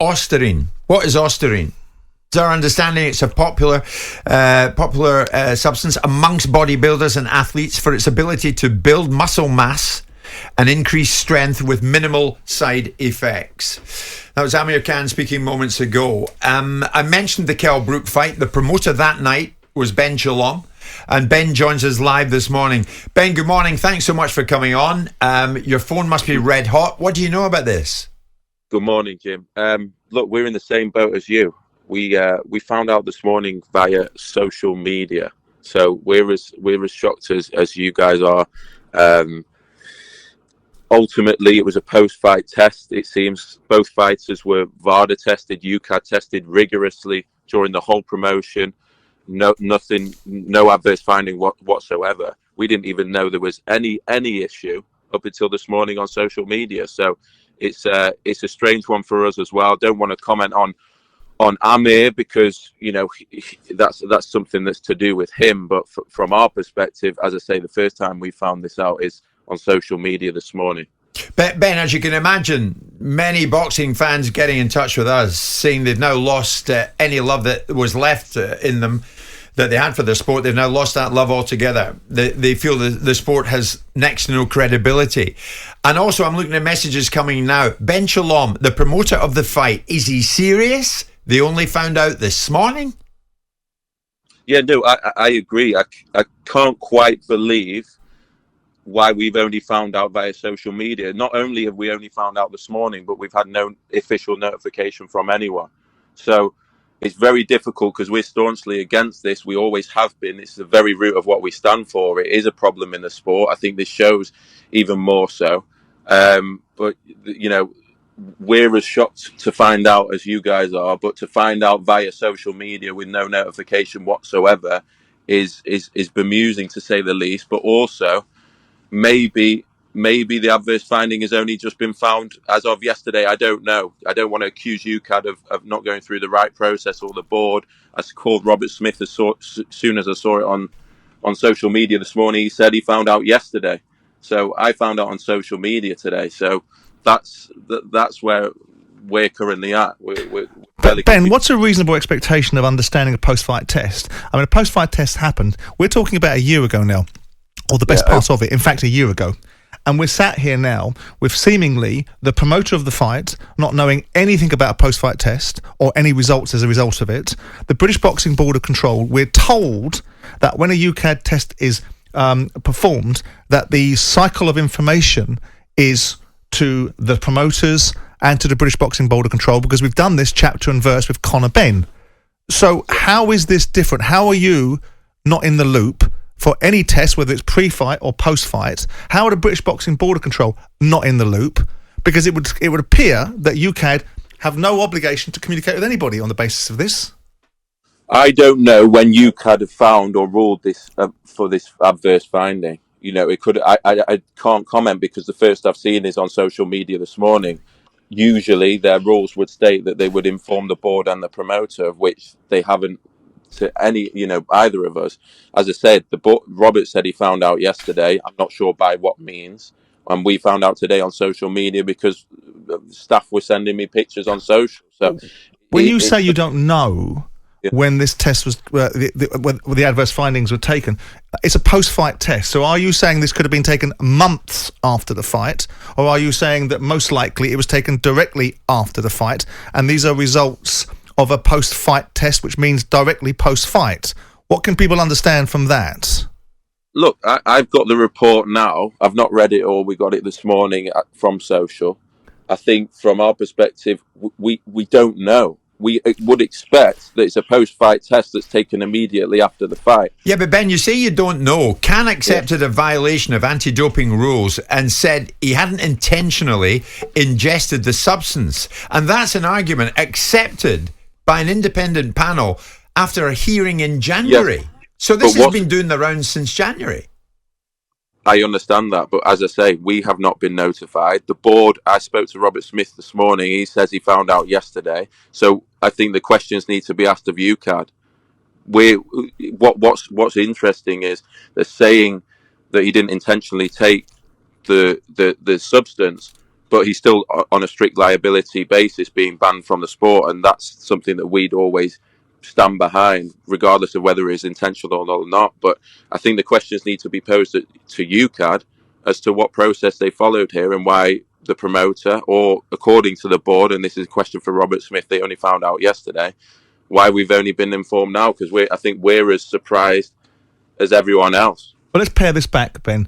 ostarine. What is ostarine? It's our understanding it's a popular substance amongst bodybuilders and athletes for its ability to build muscle mass and increase strength with minimal side effects. That was Amir Khan speaking moments ago. I mentioned the Kell Brook fight. The promoter that night was Ben Shalom, and Ben joins us live this morning. Ben, good morning. Thanks so much for coming on. Your phone must be red hot. What do you know about this? Good morning, Jim. Look, we're in the same boat as you. We found out this morning via social media, so we're as shocked as you guys are. Ultimately, it was a post-fight test. It seems both fighters were VADA tested, UKAD tested rigorously during the whole promotion. No adverse finding whatsoever. We didn't even know there was any issue up until this morning on social media. So it's a strange one for us as well. Don't want to comment on Amir because that's something that's to do with him. But from our perspective, as I say, the first time we found this out is on social media this morning. Ben, as you can imagine, many boxing fans getting in touch with us, saying they've now lost any love that was left in them that they had for the sport. They've now lost that love altogether. They feel that the sport has next to no credibility. And also, I'm looking at messages coming now. Ben Shalom, the promoter of the fight, is he serious? They only found out this morning? Yeah, no, I agree. I can't quite believe why we've only found out via social media. Not only have we only found out this morning, but we've had no official notification from anyone. So it's very difficult because we're staunchly against this. We always have been. It's the very root of what we stand for. It is a problem in the sport. I think this shows even more so. But, we're as shocked to find out as you guys are, but to find out via social media with no notification whatsoever is bemusing, to say the least. But also, maybe the adverse finding has only just been found as of yesterday. I don't know. I don't want to accuse UKAD of not going through the right process or the board. I called Robert Smith as soon as I saw it on social media this morning. He said he found out yesterday. So I found out on social media today. So that's where we're currently at. But Ben, what's a reasonable expectation of understanding a post-fight test? I mean, a post-fight test happened. We're talking about a year ago now, or the best part of it. In fact, a year ago. And we're sat here now with seemingly the promoter of the fight not knowing anything about a post-fight test or any results as a result of it. The British Boxing Board of Control, we're told that when a UKAD test is performed, that the cycle of information is to the promoters and to the British Boxing Board of Control, because we've done this chapter and verse with Conor Benn. So how is this different? How are you not in the loop for any test, whether it's pre-fight or post-fight? How are the British Boxing Board of Control not in the loop? Because it would appear that UKAD have no obligation to communicate with anybody on the basis of this. I don't know when UKAD have found or ruled this for this adverse finding. It could. I can't comment because the first I've seen is on social media this morning. Usually, their rules would state that they would inform the board and the promoter, of which they haven't to any, either of us. As I said, Robert said he found out yesterday. I'm not sure by what means, and we found out today on social media because staff were sending me pictures on social. So, when you say you don't know. Yeah. When this test was, when the adverse findings were taken, it's a post-fight test. So are you saying this could have been taken months after the fight, or are you saying that most likely it was taken directly after the fight, and these are results of a post-fight test, which means directly post-fight? What can people understand from that? Look, I've got the report now. I've not read it all. We got it this morning from social. I think from our perspective, we don't know. We would expect that it's a post-fight test that's taken immediately after the fight. Yeah, but Ben, you say you don't know. Khan accepted a violation of anti-doping rules and said he hadn't intentionally ingested the substance. And that's an argument accepted by an independent panel after a hearing in January. Yeah. So this has been doing the rounds since January. I understand that, but as I say, we have not been notified. The board, I spoke to Robert Smith this morning. He says he found out yesterday. So I think the questions need to be asked of UKAD. What's interesting is they're saying that he didn't intentionally take the substance, but he's still on a strict liability basis being banned from the sport, and that's something that we'd always stand behind, regardless of whether it's intentional or not. But I think the questions need to be posed to UKAD as to what process they followed here and why the promoter, or according to the board, and this is a question for Robert Smith, they only found out yesterday, why we've only been informed now, because I think we're as surprised as everyone else. Well, let's pare this back, Ben.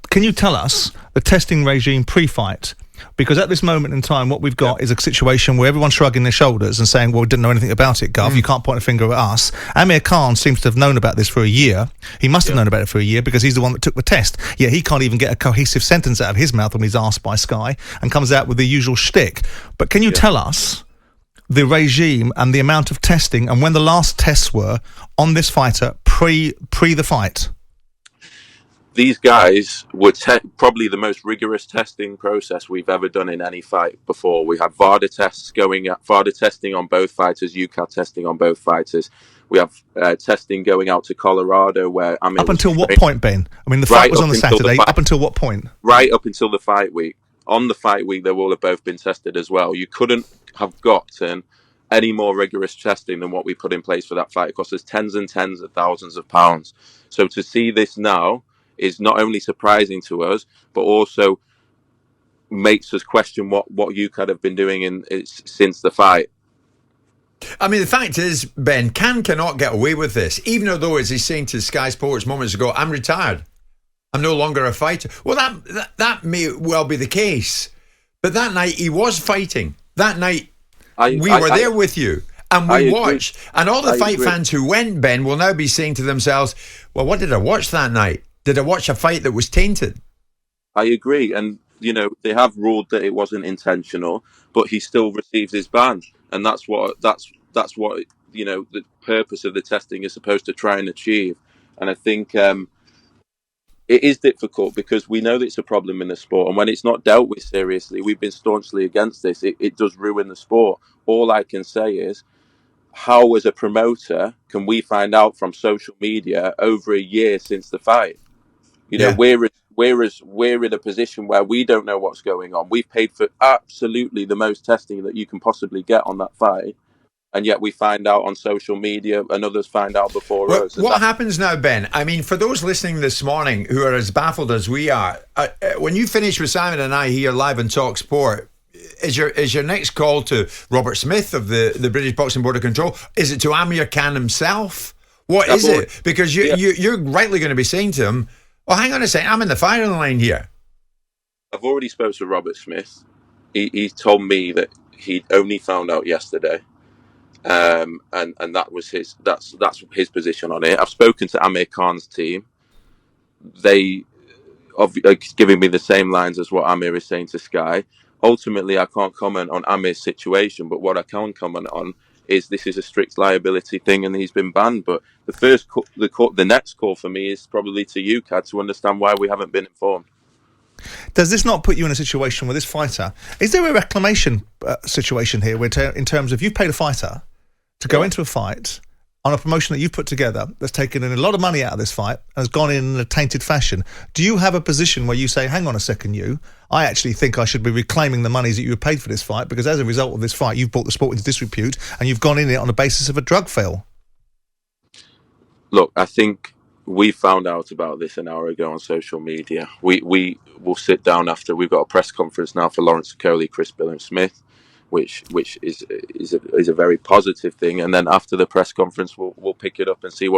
Can you tell us the testing regime pre-fight? Because at this moment in time, what we've got is a situation where everyone's shrugging their shoulders and saying, well, we didn't know anything about it, Gov. You can't point a finger at us. Amir Khan seems to have known about this for a year. He must have known about it for a year because he's the one that took the test. Yet he can't even get a cohesive sentence out of his mouth when he's asked by Sky and comes out with the usual shtick. But can you tell us the regime and the amount of testing and when the last tests were on this fighter pre the fight? These guys were probably the most rigorous testing process we've ever done in any fight before. We had VADA testing on both fighters, UKAD testing on both fighters. We have testing going out to Colorado where Amir up until what point, Ben? I mean, the fight was on the Saturday. Up until what point? Right up until the fight week. On the fight week, they will have both been tested as well. You couldn't have gotten any more rigorous testing than what we put in place for that fight. It cost us tens and tens of thousands of pounds. So to see this now is not only surprising to us, but also makes us question what UKAD have been doing since the fight. I mean, the fact is, Ben, cannot get away with this, even though, as he's saying to Sky Sports moments ago, I'm retired. I'm no longer a fighter. Well, that may well be the case. But that night, he was fighting. That night, we were there with you. And we watched. And all the fight fans who went, Ben, will now be saying to themselves, well, what did I watch that night? Did I watch a fight that was tainted? I agree. And, they have ruled that it wasn't intentional, but he still receives his ban. And that's what the purpose of the testing is supposed to try and achieve. And I think it is difficult because we know that it's a problem in the sport. And when it's not dealt with seriously, we've been staunchly against this. It does ruin the sport. All I can say is, how, as a promoter, can we find out from social media over a year since the fight? We're in a position where we don't know what's going on. We've paid for absolutely the most testing that you can possibly get on that fight, and yet we find out on social media and others find out before us. What happens now, Ben? I mean, for those listening this morning who are as baffled as we are, when you finish with Simon and I here live on talkSPORT, is your next call to Robert Smith of the British Boxing Board of Control? Is it to Amir Khan himself? What is it? Because you're rightly going to be saying to him, well, hang on a second, I'm in the firing line here. I've already spoken to Robert Smith. He told me that he only found out yesterday, and that was that's his position on it. I've spoken to Amir Khan's team. They are giving me the same lines as what Amir is saying to Sky. Ultimately, I can't comment on Amir's situation, but what I can comment on is this is a strict liability thing and he's been banned. But the next call for me is probably to UKAD to understand why we haven't been informed. Does this not put you in a situation where this fighter, is there a reclamation situation here where in terms of you've paid a fighter to go into a fight on a promotion that you've put together that's taken in a lot of money out of this fight and has gone in a tainted fashion? Do you have a position where you say, hang on a second, I actually think I should be reclaiming the monies that you paid for this fight because as a result of this fight, you've brought the sport into disrepute and you've gone in it on the basis of a drug fail? Look, I think we found out about this an hour ago on social media. We will sit down after. We've got a press conference now for Lawrence Coley, Chris Bellew Smith, which is a very positive thing. And then after the press conference, we'll pick it up and see how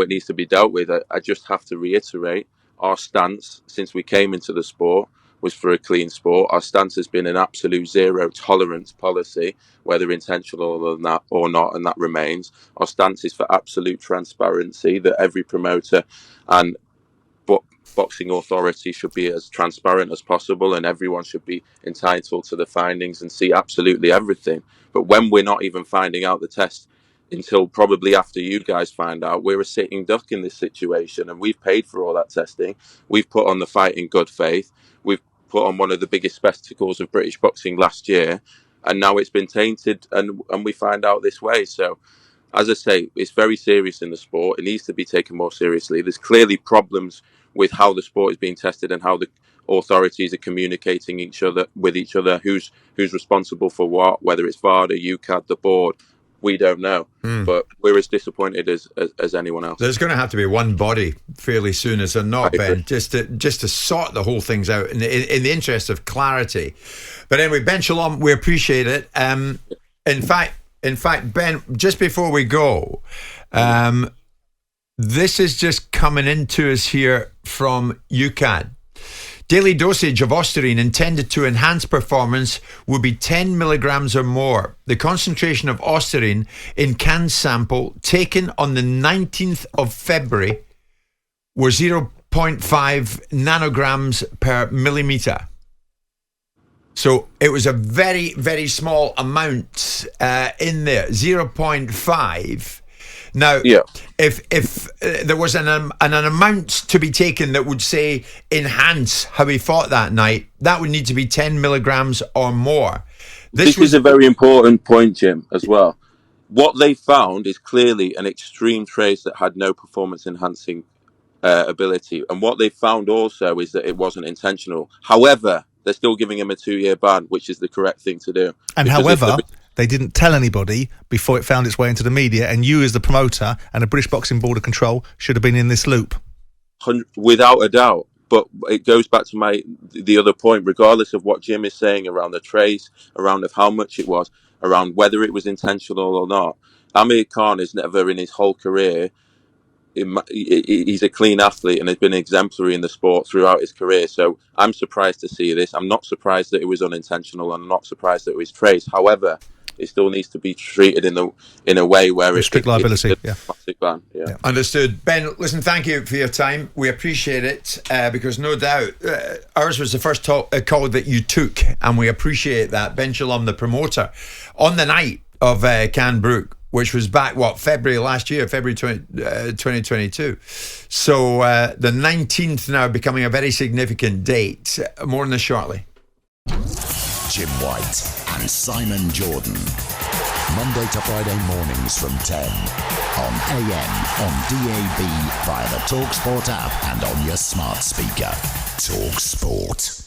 it needs to be dealt with. I just have to reiterate our stance since we came into the sport was for a clean sport. Our stance has been an absolute zero tolerance policy, whether intentional or not, and that remains. Our stance is for absolute transparency, that every promoter and boxing authority should be as transparent as possible and everyone should be entitled to the findings and see absolutely everything. But when we're not even finding out the test until probably after you guys find out, we're a sitting duck in this situation, and we've paid for all that testing. We've put on the fight in good faith. We've put on one of the biggest spectacles of British boxing last year, and now it's been tainted and we find out this way. So as I say, it's very serious in the sport. It needs to be taken more seriously. There's clearly problems with how the sport is being tested and how the authorities are communicating with each other, who's responsible for what, whether it's VADA, UCAD, the board. We don't know, but we're as disappointed as anyone else. There's going to have to be one body fairly soon, is there not, Ben? Just to sort the whole things out in the interest of clarity. But anyway, Ben Shalom, we appreciate it. In fact, Ben, just before we go, this is just coming into us here from UCAD. Daily dosage of ostarine intended to enhance performance would be 10 milligrams or more. The concentration of ostarine in can sample taken on the 19th of February was 0.5 nanograms per millimeter. So it was a very, very small amount in there, 0.5. Now, if there was an amount to be taken that would say enhance how he fought that night, that would need to be 10 milligrams or more. This is a very important point, Jim, as well. What they found is clearly an extreme trace that had no performance-enhancing ability. And what they found also is that it wasn't intentional. However, they're still giving him a 2-year ban, which is the correct thing to do. And however, they didn't tell anybody before it found its way into the media, and you as the promoter and the British Boxing Board of Control should have been in this loop. Without a doubt. But it goes back to the other point, regardless of what Jim is saying around the trace, around of how much it was, around whether it was intentional or not. Amir Khan has never in his whole career, he's a clean athlete and has been exemplary in the sport throughout his career. So I'm surprised to see this. I'm not surprised that it was unintentional. I'm not surprised that it was trace. However, it still needs to be treated in a way where it's strict liability. Classic ban. Yeah. Understood. Ben, listen, thank you for your time. We appreciate it because no doubt ours was the first call that you took, and we appreciate that. Ben Shalom, the promoter, on the night of Kell Brook, which was back, February last year, February 2022. So the 19th now becoming a very significant date. More on this shortly. Jim White and Simon Jordan. Monday to Friday mornings from 10 on AM, on DAB, via the talkSPORT app and on your smart speaker. talkSPORT.